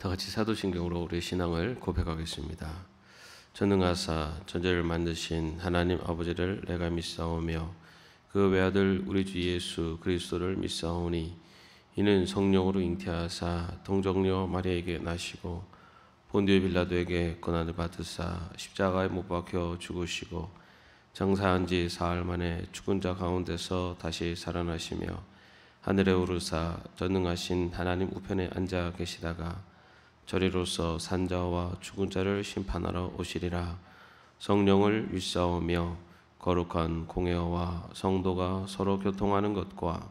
다 같이 사도신경으로 우리의 신앙을 고백하겠습니다. 전능하사 전제를 만드신 하나님 아버지를 내가 믿사오며 그 외아들 우리 주 예수 그리스도를 믿사오니 이는 성령으로 잉태하사 동정녀 마리아에게 나시고 본디오 빌라도에게 고난을 받으사 십자가에 못 박혀 죽으시고 장사한 지 사흘 만에 죽은 자 가운데서 다시 살아나시며 하늘에 오르사 전능하신 하나님 우편에 앉아 계시다가 저리로서 산자와 죽은 자를 심판하러 오시리라. 성령을 믿사오며 거룩한 공회와 성도가 서로 교통하는 것과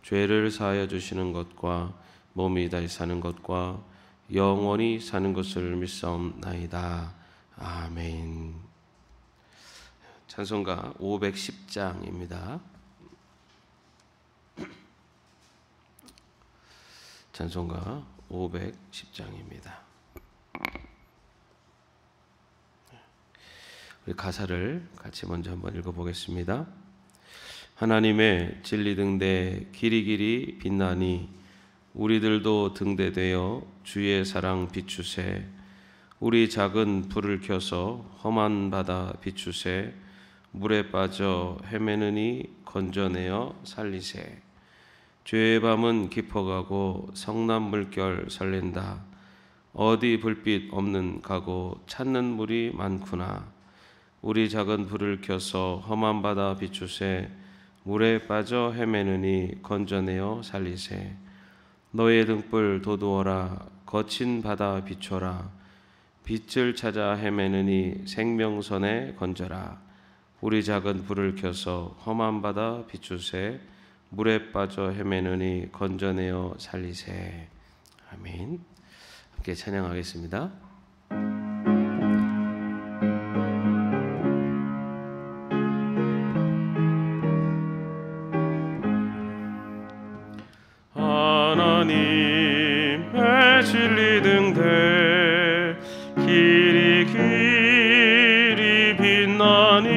죄를 사하여 주시는 것과 몸이 다시 사는 것과 영원히 사는 것을 믿사옵나이다. 아멘. 찬송가 510장입니다. 찬송가 510장입니다. 우리 가사를 같이 먼저 한번 읽어보겠습니다. 하나님의 진리 등대 길이 길이 빛나니 우리들도 등대되어 주의 사랑 비추세. 우리 작은 불을 켜서 험한 바다 비추세. 물에 빠져 헤매느니 건져내어 살리세. 죄의 밤은 깊어가고 성난 물결 설렌다. 어디 불빛 없는 가고 찾는 물이 많구나. 우리 작은 불을 켜서 험한 바다 비추세. 물에 빠져 헤매느니 건져내어 살리세. 너의 등불 돋우어라. 거친 바다 비춰라. 빛을 찾아 헤매느니 생명선에 건져라. 우리 작은 불을 켜서 험한 바다 비추세. 물에 빠져 헤매느니 건져내어 살리세. 아멘. 함께 찬양하겠습니다. 하나님의 진리 등대 길이 길이 빛나니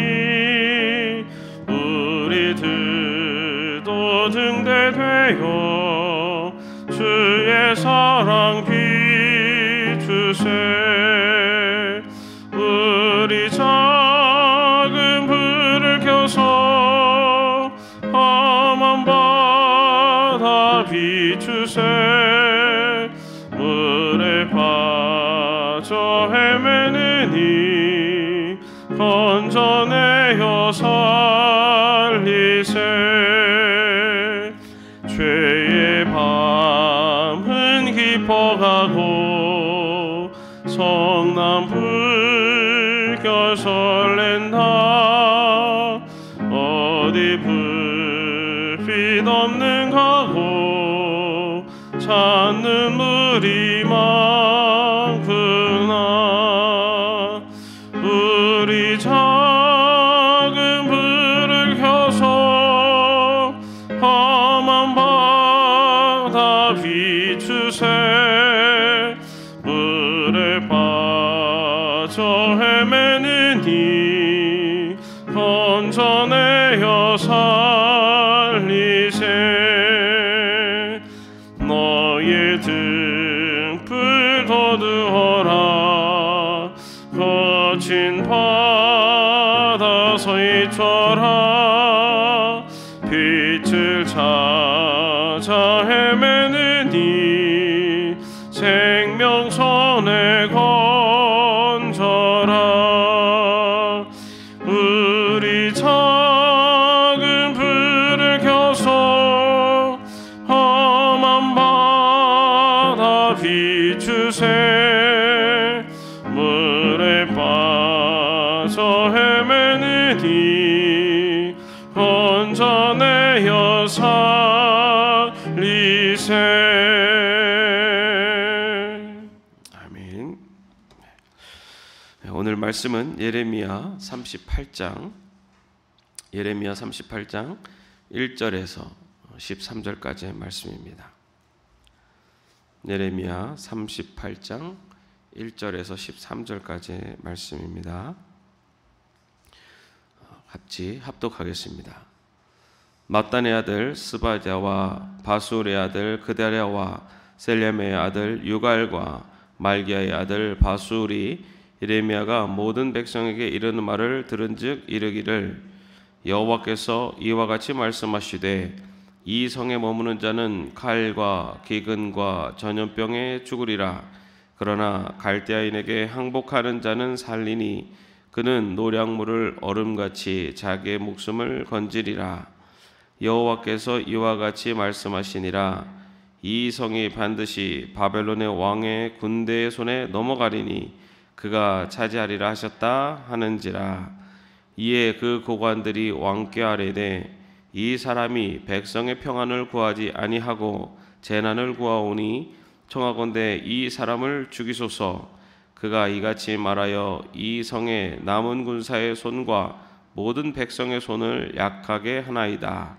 우리들도 등대되어 주의 사랑 비추세. 우리 작은 불을 켜서 험한 바다 비추세. 물에 빠져 헤매느니 건져내어 살리세. 죄의 밤은 깊어가고 성난 불결 설렌다. 어디 불빛 없는 가고 찾는 물이 많구나. 우리 작은 불을 켜서 험한 바다 비추세. 물에 빠져 헤매느니 건져내어 살리세. 너의 등불 돋우어라. 거친 바다 서있쳐라. 빛을 찾아 헤매느니 생명선에 건져라. 우리 작은 불을 켜서 험한 바다 비추세. 물에 빠져 헤매느니 건져내어 살리세. 아멘. 오늘 말씀은 예레미야 38장 1절에서 13절까지의 말씀입니다. 예레미야 38장 1절에서 13절까지의 말씀입니다. 같이 합독하겠습니다. mat단의 아들 스바랴와 바술의 아들 그다랴와 셀렘의 아들 유갈과 말기야의 아들 바술이 예레미야가 모든 백성에게 이르는 말을 들은즉 이르기를 여호와께서 이와 같이 말씀하시되 이 성에 머무는 자는 칼과 기근과 전염병에 죽으리라. 그러나 갈대아인에게 항복하는 자는 살리니 그는 노량물을 얼음같이 자기의 목숨을 건지리라. 여호와께서 이와 같이 말씀하시니라. 이 성이 반드시 바벨론의 왕의 군대의 손에 넘어가리니 그가 차지하리라 하셨다 하는지라. 이에 그 고관들이 왕께 아뢰되 이 사람이 백성의 평안을 구하지 아니하고 재난을 구하오니 청하건대 이 사람을 죽이소서. 그가 이같이 말하여 이 성의 남은 군사의 손과 모든 백성의 손을 약하게 하나이다.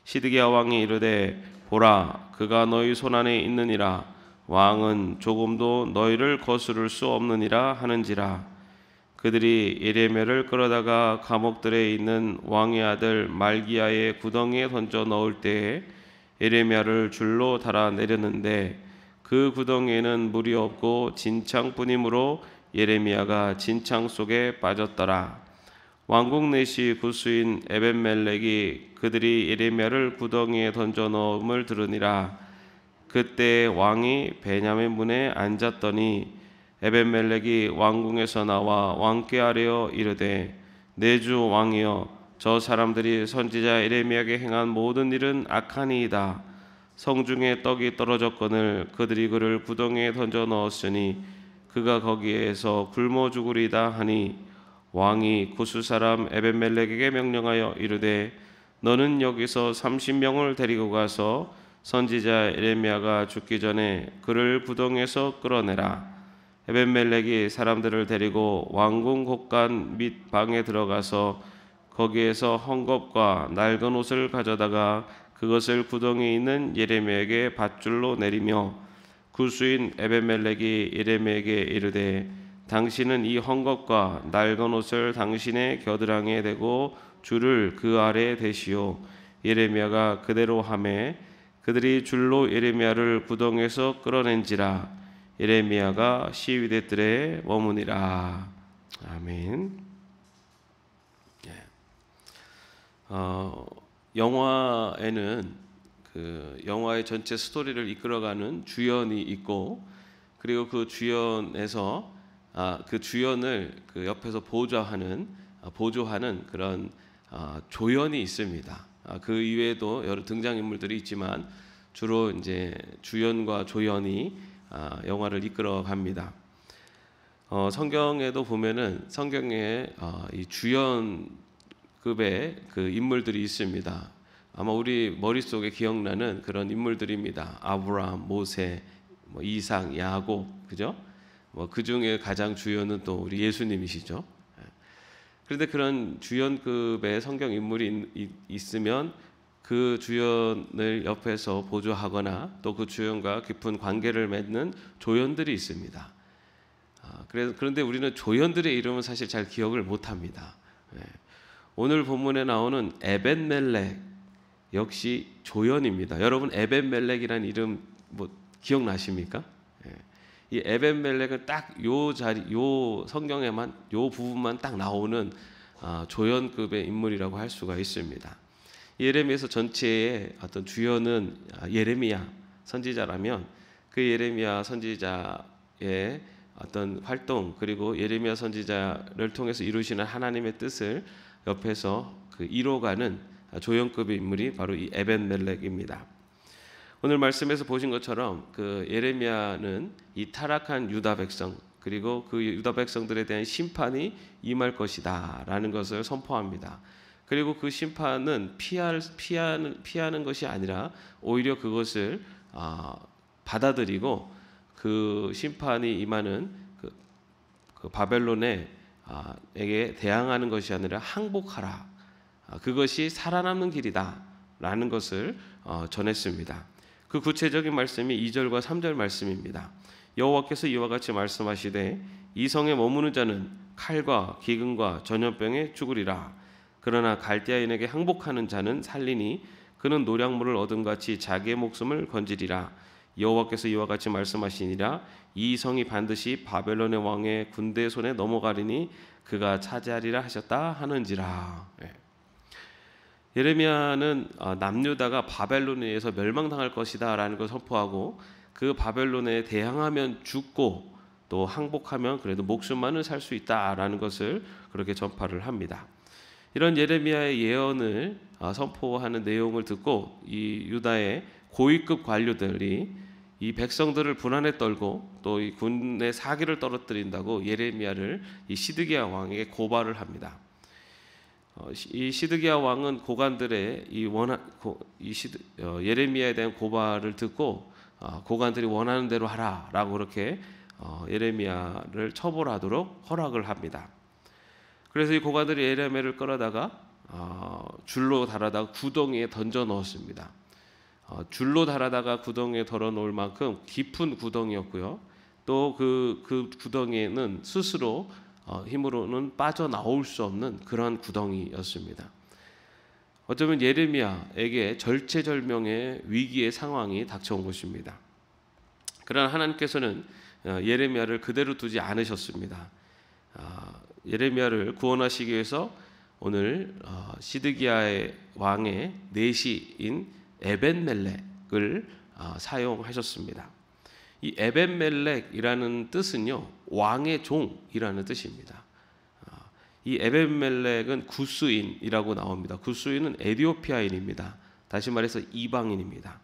시드기야 왕이 이르되 보라, 그가 너희 손안에 있느니라. 왕은 조금도 너희를 거스를 수 없느니라 하는지라. 그들이 예레미야를 끌어다가 감옥들에 있는 왕의 아들 말기야의 구덩이에 던져 넣을 때에 예레미야를 줄로 달아 내렸는데 그 구덩이에는 물이 없고 진창뿐이므로 예레미야가 진창 속에 빠졌더라. 왕국 내시 구수인 에벤멜렉이 그들이 예레미야를 구덩이에 던져 넣음을 들으니라. 그때 왕이 베냐민 문에 앉았더니 에벤멜렉이 왕궁에서 나와 왕께 아뢰어 이르되 내 주 왕이여, 저 사람들이 선지자 예레미야에게 행한 모든 일은 악하니이다. 성중에 떡이 떨어졌거늘 그들이 그를 구덩이에 던져 넣었으니 그가 거기에서 굶어 죽으리다 하니 왕이 구스 사람 에벤멜렉에게 명령하여 이르되 너는 여기서 30명을 데리고 가서 선지자 예레미야가 죽기 전에 그를 구덩이에서 끌어내라. 에벤멜렉이 사람들을 데리고 왕궁 곳간 및 방에 들어가서 거기에서 헝겊과 낡은 옷을 가져다가 그것을 구덩이에 있는 예레미야에게 밧줄로 내리며 구수인 에벤멜렉이 예레미야에게 이르되 당신은 이 헝겊과 낡은 옷을 당신의 겨드랑이에 대고 줄을 그 아래에 대시오. 예레미야가 그대로 하매 그들이 줄로 예레미야를 구덩이에서 끌어낸지라. 예레미야가 시위대 뜰에 머무니라. 아멘. 영화에는 그 영화의 전체 스토리를 이끌어가는 주연이 있고, 그리고 그 주연에서 그 주연을 그 옆에서 보조하는 그런 조연이 있습니다. 그 이외에도 여러 등장 인물들이 있지만 주로 이제 주연과 조연이 영화를 이끌어 갑니다. 성경에도 보면은 성경에 이 주연급의 그 인물들이 있습니다. 아마 우리 머릿속에 기억나는 그런 인물들입니다. 아브라함, 모세, 이삭, 야곱, 그죠? 그 중에 가장 주연은 또 우리 예수님이시죠. 그런데 그런 주연급의 성경 인물이 있으면 그 주연을 옆에서 보조하거나 또 그 주연과 깊은 관계를 맺는 조연들이 있습니다. 그런데 우리는 조연들의 이름은 사실 잘 기억을 못합니다. 오늘 본문에 나오는 에벤멜렉 역시 조연입니다. 여러분 에벤멜렉이라는 이름 기억나십니까? 이 에벤멜렉은 딱 요 자리, 요 성경에만 요 부분만 딱 나오는 조연급의 인물이라고 할 수가 있습니다. 예레미야서 전체의 어떤 주연은 예레미야 선지자라면 그 예레미야 선지자의 어떤 활동, 그리고 예레미야 선지자를 통해서 이루시는 하나님의 뜻을 옆에서 그 이뤄가는 조연급의 인물이 바로 이 에벤멜렉입니다. 오늘 말씀에서 보신 것처럼 그 예레미야는 이 타락한 유다 백성, 그리고 그 유다 백성들에 대한 심판이 임할 것이다라는 것을 선포합니다. 그리고 그 심판은 피하는 것이 아니라 오히려 그것을 받아들이고 그 심판이 임하는 그 바벨론에게 대항하는 것이 아니라 항복하라. 그것이 살아남는 길이다라는 것을 전했습니다. 그 구체적인 말씀이 2절과 3절 말씀입니다. 여호와께서 이와 같이 말씀하시되 이 성에 머무는 자는 칼과 기근과 전염병에 죽으리라. 그러나 갈대아인에게 항복하는 자는 살리니 그는 노량물을 얻음같이 자기의 목숨을 건지리라. 여호와께서 이와 같이 말씀하시니라 이 성이 반드시 바벨론의 왕의 군대 손에 넘어가리니 그가 차지하리라 하셨다 하는지라. 예레미야는 남유다가 바벨론에 의해서 멸망당할 것이다 라는 걸 선포하고 그 바벨론에 대항하면 죽고 또 항복하면 그래도 목숨만은 살 수 있다라는 것을 그렇게 전파를 합니다. 이런 예레미야의 예언을 선포하는 내용을 듣고 이 유다의 고위급 관료들이 이 백성들을 불안에 떨고 또 이 군의 사기를 떨어뜨린다고 예레미야를 이 시드기야 왕에게 고발을 합니다. 이 시드기야 왕은 고관들의 예레미야에 대한 고발을 듣고 고관들이 원하는 대로 하라라고 그렇게 예레미야를 처벌하도록 허락을 합니다. 그래서 이 고관들이 예레미야를 끌어다가 줄로 달아다가 구덩이에 던져 넣었습니다. 줄로 달아다가 구덩이에 덜어 놓을 만큼 깊은 구덩이였고요. 또 그 구덩이에는 스스로 힘으로는 빠져나올 수 없는 그런 구덩이였습니다. 어쩌면 예레미야에게 절체절명의 위기의 상황이 닥쳐온 것입니다. 그러나 하나님께서는 예레미야를 그대로 두지 않으셨습니다. 예레미야를 구원하시기 위해서 오늘 시드기야의 왕의 내시인 에벤멜렉을 사용하셨습니다. 이 에벤멜렉이라는 뜻은요, 왕의 종이라는 뜻입니다. 이 에벤멜렉은 구스인이라고 나옵니다. 구스인은 에티오피아인입니다. 다시 말해서 이방인입니다.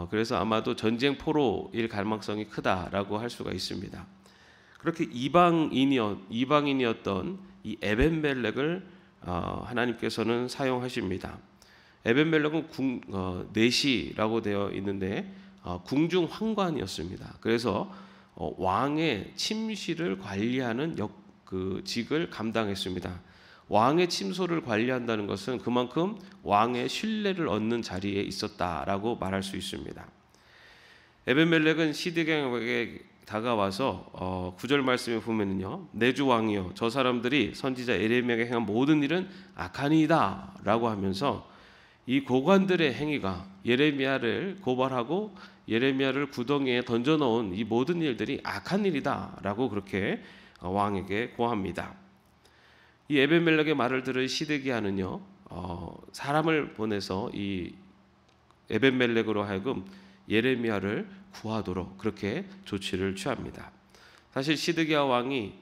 그래서 아마도 전쟁 포로일 가능성이 크다라고 할 수가 있습니다. 그렇게 이방인이었던 이 에벤멜렉을 하나님께서는 사용하십니다. 에벤멜렉은 내시라고 되어 있는데 궁중 황관이었습니다. 그래서 왕의 침실을 관리하는 그 직을 감당했습니다. 왕의 침소를 관리한다는 것은 그만큼 왕의 신뢰를 얻는 자리에 있었다라고 말할 수 있습니다. 에벤멜렉은 시드기야에게 다가와서 9절 말씀에 보면은요, 내 주 왕이여 저 사람들이 선지자 예레미야에게 행한 모든 일은 악하니이다 라고 하면서 이 고관들의 행위가 예레미야를 고발하고 예레미야를 구덩이에 던져넣은 이 모든 일들이 악한 일이다 라고 그렇게 왕에게 고합니다. 이 에벤멜렉의 말을 들은 시드기야는요, 사람을 보내서 이 에벤멜렉으로 하여금 예레미야를 구하도록 그렇게 조치를 취합니다. 사실 시드기야 왕이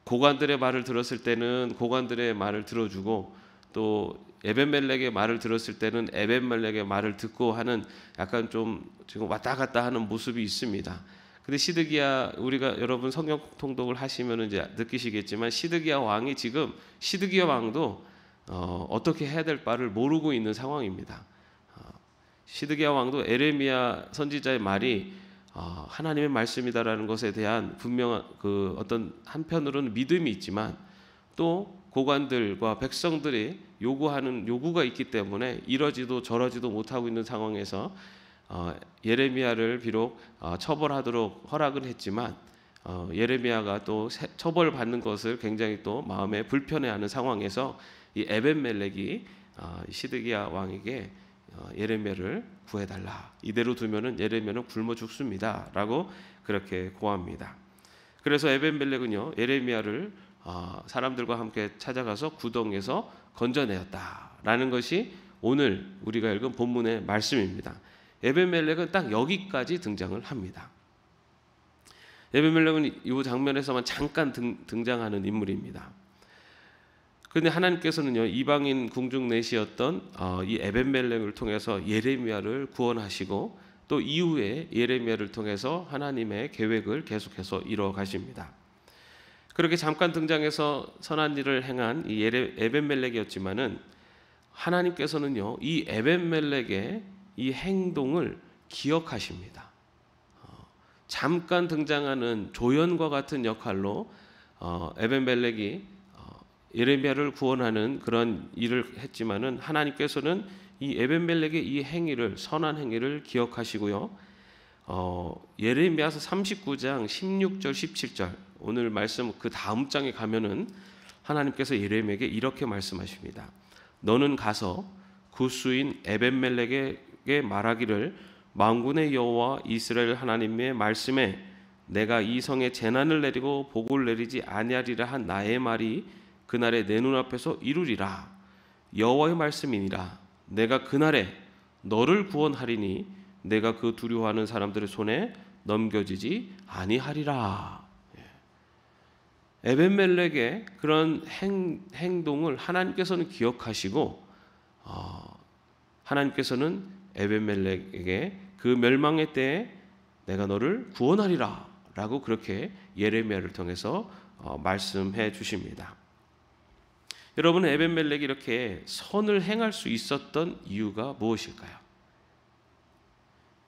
고관들의 말을 들었을 때는 고관들의 말을 들어주고 또 에벤멜렉의 말을 들었을 때는 에벤멜렉의 말을 듣고 하는 약간 좀 지금 왔다 갔다 하는 모습이 있습니다. 근데 시드기야, 우리가 여러분 성경 통독을 하시면 이제 느끼시겠지만 시드기야 왕이 지금 시드기야 왕도 어떻게 해야 될 바를 모르고 있는 상황입니다. 시드기야 왕도 예레미야 선지자의 말이 하나님의 말씀이다라는 것에 대한 분명한 그 어떤 한편으로는 믿음이 있지만 또 고관들과 백성들이 요구하는 요구가 있기 때문에 이러지도 저러지도 못하고 있는 상황에서 예레미야를 비록 처벌하도록 허락은 했지만 예레미야가 또 처벌받는 것을 굉장히 또 마음에 불편해하는 상황에서 이 에벤멜렉이 시드기야 왕에게 예레미야를 구해달라. 이대로 두면은 예레미야는 굶어 죽습니다라고 그렇게 고합니다. 그래서 에벤멜렉은요 예레미야를 사람들과 함께 찾아가서 구덩이에서 건져내었다라는 것이 오늘 우리가 읽은 본문의 말씀입니다. 에벤멜렉은 딱 여기까지 등장을 합니다. 에벤멜렉은 이 장면에서만 잠깐 등장하는 인물입니다. 그런데 하나님께서는요 이방인 궁중 내시였던 이 에벤멜렉을 통해서 예레미야를 구원하시고 또 이후에 예레미야를 통해서 하나님의 계획을 계속해서 이루어 가십니다. 그렇게 잠깐 등장해서 선한 일을 행한 이 에벤멜렉이었지만은 하나님께서는요 이 에벤멜렉의 이 행동을 기억하십니다. 잠깐 등장하는 조연과 같은 역할로 에벤멜렉이 예레미야를 구원하는 그런 일을 했지만은 하나님께서는 이 에벤멜렉의 이 행위를 선한 행위를 기억하시고요. 예레미야서 39장 16절 17절 오늘 말씀 그 다음 장에 가면은 하나님께서 예레미야에게 이렇게 말씀하십니다. 너는 가서 구스인 에벤멜렉의 백성에게 말하기를 만군의 여호와 이스라엘 하나님의 말씀에 내가 이 성에 재난을 내리고 복을 내리지 아니하리라 한 나의 말이 그날에 내 눈앞에서 이루리라. 여호와의 말씀이니라. 내가 그날에 너를 구원하리니 내가 그 두려워하는 사람들의 손에 넘겨지지 아니하리라. 에벤멜렉의 그런 행동을 하나님께서는 기억하시고 하나님께서는 에벤멜렉에게 그 멸망의 때에 내가 너를 구원하리라 라고 그렇게 예레미야를 통해서 말씀해 주십니다. 여러분, 에벤멜렉이 이렇게 선을 행할 수 있었던 이유가 무엇일까요?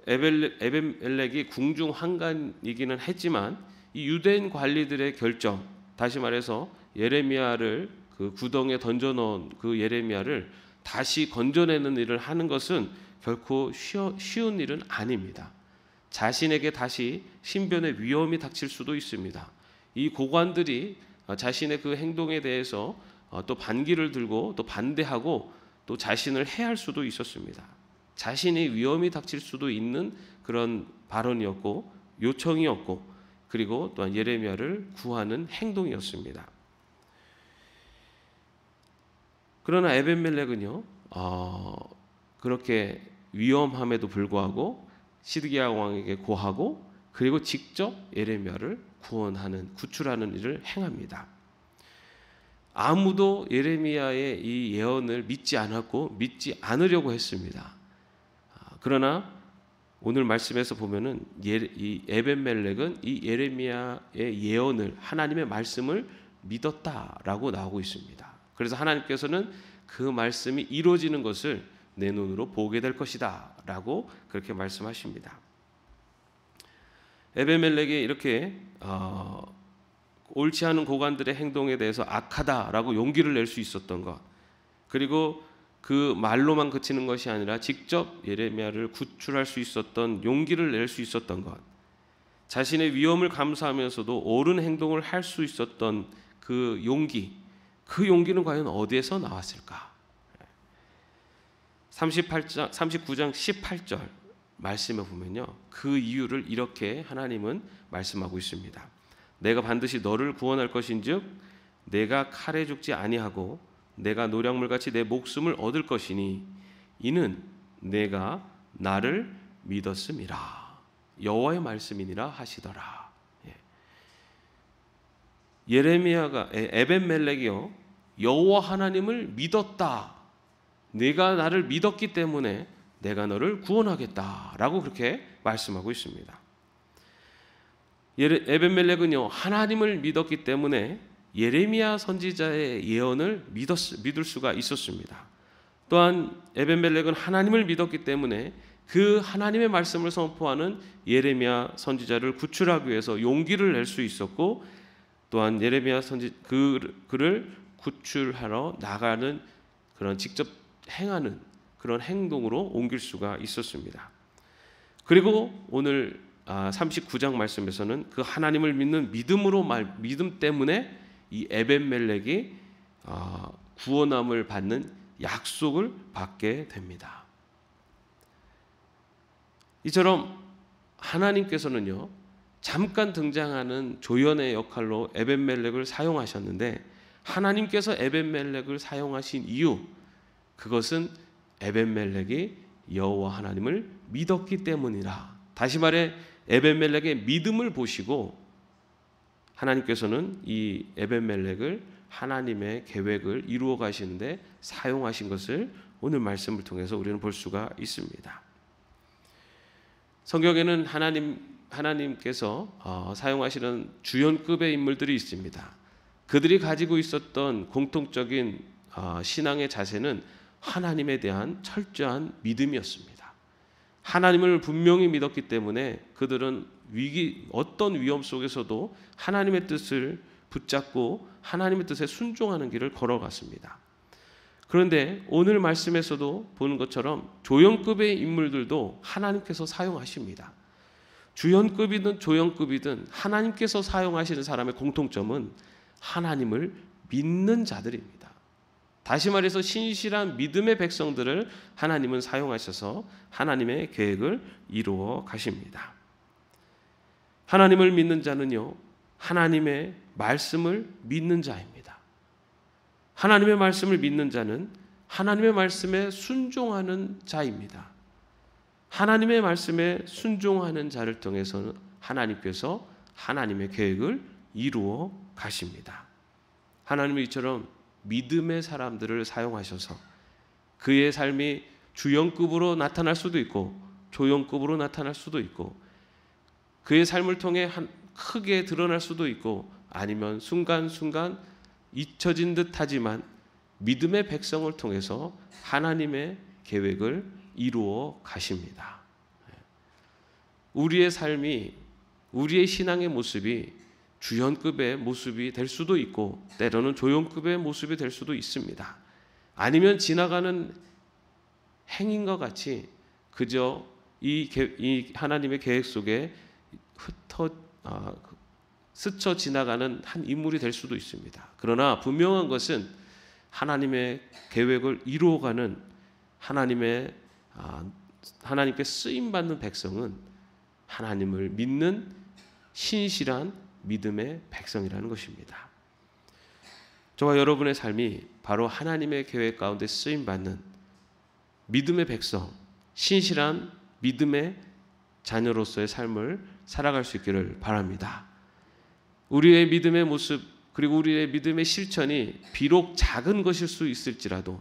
에벤멜렉이 궁중 한간이기는 했지만 이 유대인 관리들의 결정, 다시 말해서 예레미야를 그 구덩이에 던져놓은 그 예레미야를 다시 건져내는 일을 하는 것은 결코 쉬운 일은 아닙니다. 자신에게 다시 신변의 위험이 닥칠 수도 있습니다. 이 고관들이 자신의 그 행동에 대해서 또 반기를 들고 또 반대하고 또 자신을 해할 수도 있었습니다. 자신의 위험이 닥칠 수도 있는 그런 발언이었고 요청이었고 그리고 또한 예레미야를 구하는 행동이었습니다. 그러나 에벤멜렉은요 그렇게 위험함에도 불구하고 시드기야 왕에게 고하고 그리고 직접 예레미야를 구출하는 일을 행합니다. 아무도 예레미야의 이 예언을 믿지 않았고 믿지 않으려고 했습니다. 그러나 오늘 말씀에서 보면은 이 에벤멜렉은 이 예레미야의 예언을 하나님의 말씀을 믿었다라고 나오고 있습니다. 그래서 하나님께서는 그 말씀이 이루어지는 것을 내 눈으로 보게 될 것이다 라고 그렇게 말씀하십니다. 에벤멜렉이 이렇게 옳지 않은 고관들의 행동에 대해서 악하다라고 용기를 낼 수 있었던 것, 그리고 그 말로만 그치는 것이 아니라 직접 예레미야를 구출할 수 있었던 용기를 낼 수 있었던 것, 자신의 위험을 감수하면서도 옳은 행동을 할 수 있었던 그 용기는 과연 어디에서 나왔을까? 39장 18절 말씀에 보면요, 그 이유를 이렇게 하나님은 말씀하고 있습니다. 내가 반드시 너를 구원할 것인즉 내가 칼에 죽지 아니하고 내가 노략물같이 내 목숨을 얻을 것이니 이는 내가 나를 믿었음이라. 여호와의 말씀이니라 하시더라. 예레미야가 에벤멜렉이요 여호와 하나님을 믿었다. 네가 나를 믿었기 때문에 내가 너를 구원하겠다라고 그렇게 말씀하고 있습니다. 에벤멜렉은요 하나님을 믿었기 때문에 예레미야 선지자의 예언을 믿을 수가 있었습니다. 또한 에벤멜렉은 하나님을 믿었기 때문에 그 하나님의 말씀을 선포하는 예레미야 선지자를 구출하기 위해서 용기를 낼 수 있었고, 또한 예레미야 그를 구출하러 나가는 그런 직접 행하는 그런 행동으로 옮길 수가 있었습니다. 그리고 오늘 39장 말씀에서는 그 하나님을 믿는 믿음 때문에 이 에벤멜렉이 구원함을 받는 약속을 받게 됩니다. 이처럼 하나님께서는요 잠깐 등장하는 조연의 역할로 에벤멜렉을 사용하셨는데, 하나님께서 에벤멜렉을 사용하신 이유, 그것은 에벤멜렉이 여호와 하나님을 믿었기 때문이라. 다시 말해 에벤멜렉의 믿음을 보시고 하나님께서는 이 에벤멜렉을 하나님의 계획을 이루어 가시는데 사용하신 것을 오늘 말씀을 통해서 우리는 볼 수가 있습니다. 성경에는 하나님께서 사용하시는 주연급의 인물들이 있습니다. 그들이 가지고 있었던 공통적인 신앙의 자세는 하나님에 대한 철저한 믿음이었습니다. 하나님을 분명히 믿었기 때문에 그들은 어떤 위험 속에서도 하나님의 뜻을 붙잡고 하나님의 뜻에 순종하는 길을 걸어갔습니다. 그런데 오늘 말씀에서도 보는 것처럼 조연급의 인물들도 하나님께서 사용하십니다. 주연급이든 조연급이든 하나님께서 사용하시는 사람의 공통점은 하나님을 믿는 자들입니다. 다시 말해서 신실한 믿음의 백성들을 하나님은 사용하셔서 하나님의 계획을 이루어 가십니다. 하나님을 믿는 자는요, 하나님의 말씀을 믿는 자입니다. 하나님의 말씀을 믿는 자는 하나님의 말씀에 순종하는 자입니다. 하나님의 말씀에 순종하는 자를 통해서는 하나님께서 하나님의 계획을 이루어 가십니다. 하나님은 이처럼 믿음의 사람들을 사용하셔서 그의 삶이 주연급으로 나타날 수도 있고 조연급으로 나타날 수도 있고 그의 삶을 통해 크게 드러날 수도 있고 아니면 순간순간 잊혀진 듯 하지만 믿음의 백성을 통해서 하나님의 계획을 이루어 가십니다. 우리의 삶이, 우리의 신앙의 모습이 주연급의 모습이 될 수도 있고 때로는 조연급의 모습이 될 수도 있습니다. 아니면 지나가는 행인과 같이 그저 이 하나님의 계획 속에 스쳐 지나가는 한 인물이 될 수도 있습니다. 그러나 분명한 것은 하나님의 계획을 이루어가는 하나님께 쓰임받는 백성은 하나님을 믿는 신실한 믿음의 백성이라는 것입니다. 저와 여러분의 삶이 바로 하나님의 계획 가운데 쓰임받는 믿음의 백성, 신실한 믿음의 자녀로서의 삶을 살아갈 수 있기를 바랍니다. 우리의 믿음의 모습 그리고 우리의 믿음의 실천이 비록 작은 것일 수 있을지라도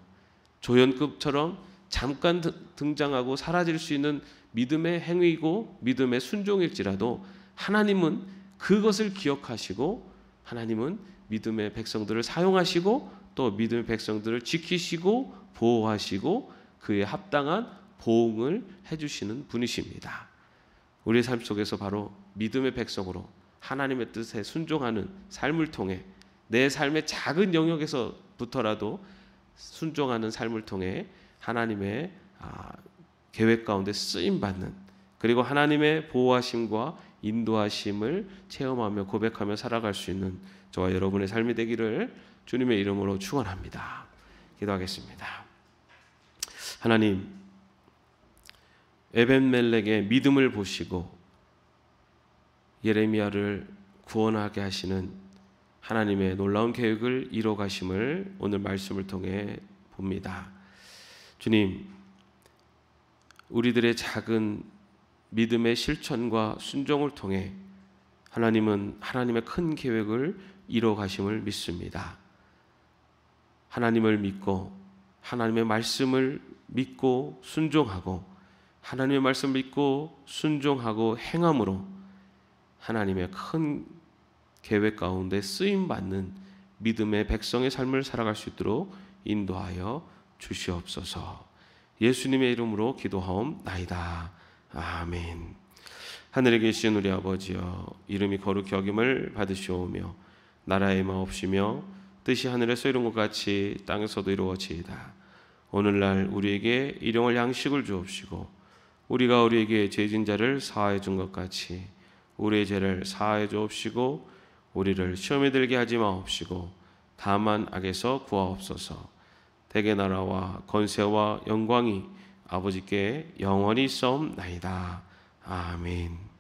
조연급처럼 잠깐 등장하고 사라질 수 있는 믿음의 행위이고 믿음의 순종일지라도 하나님은 그것을 기억하시고 하나님은 믿음의 백성들을 사용하시고 또 믿음의 백성들을 지키시고 보호하시고 그에 합당한 보응을 해주시는 분이십니다. 우리의 삶 속에서 바로 믿음의 백성으로 하나님의 뜻에 순종하는 삶을 통해 내 삶의 작은 영역에서부터라도 순종하는 삶을 통해 하나님의 계획 가운데 쓰임받는 그리고 하나님의 보호하심과 인도하심을 체험하며 고백하며 살아갈 수 있는 저와 여러분의 삶이 되기를 주님의 이름으로 축원합니다. 기도하겠습니다. 하나님, 에벤멜렉의 믿음을 보시고 예레미야를 구원하게 하시는 하나님의 놀라운 계획을 이뤄 가심을 오늘 말씀을 통해 봅니다. 주님, 우리들의 작은 믿음의 실천과 순종을 통해 하나님은 하나님의 큰 계획을 이뤄 가심을 믿습니다. 하나님을 믿고 하나님의 말씀을 믿고 순종하고 하나님의 말씀을 믿고 순종하고 행함으로 하나님의 큰 계획 가운데 쓰임받는 믿음의 백성의 삶을 살아갈 수 있도록 인도하여 주시옵소서. 예수님의 이름으로 기도하옵나이다. 아멘. 하늘에 계신 우리 아버지여, 이름이 거룩히 여김을 받으시오며 나라의 마옵시며 뜻이 하늘에서 이룬 것 같이 땅에서도 이루어지이다. 오늘날 우리에게 일용할 양식을 주옵시고 우리가 우리에게 죄진 자를 사하여 준 것 같이 우리의 죄를 사하여 주옵시고 우리를 시험에 들게 하지 마옵시고 다만 악에서 구하옵소서. 대개 나라와 권세와 영광이 아버지께 영원히 있사옵나이다. 아멘.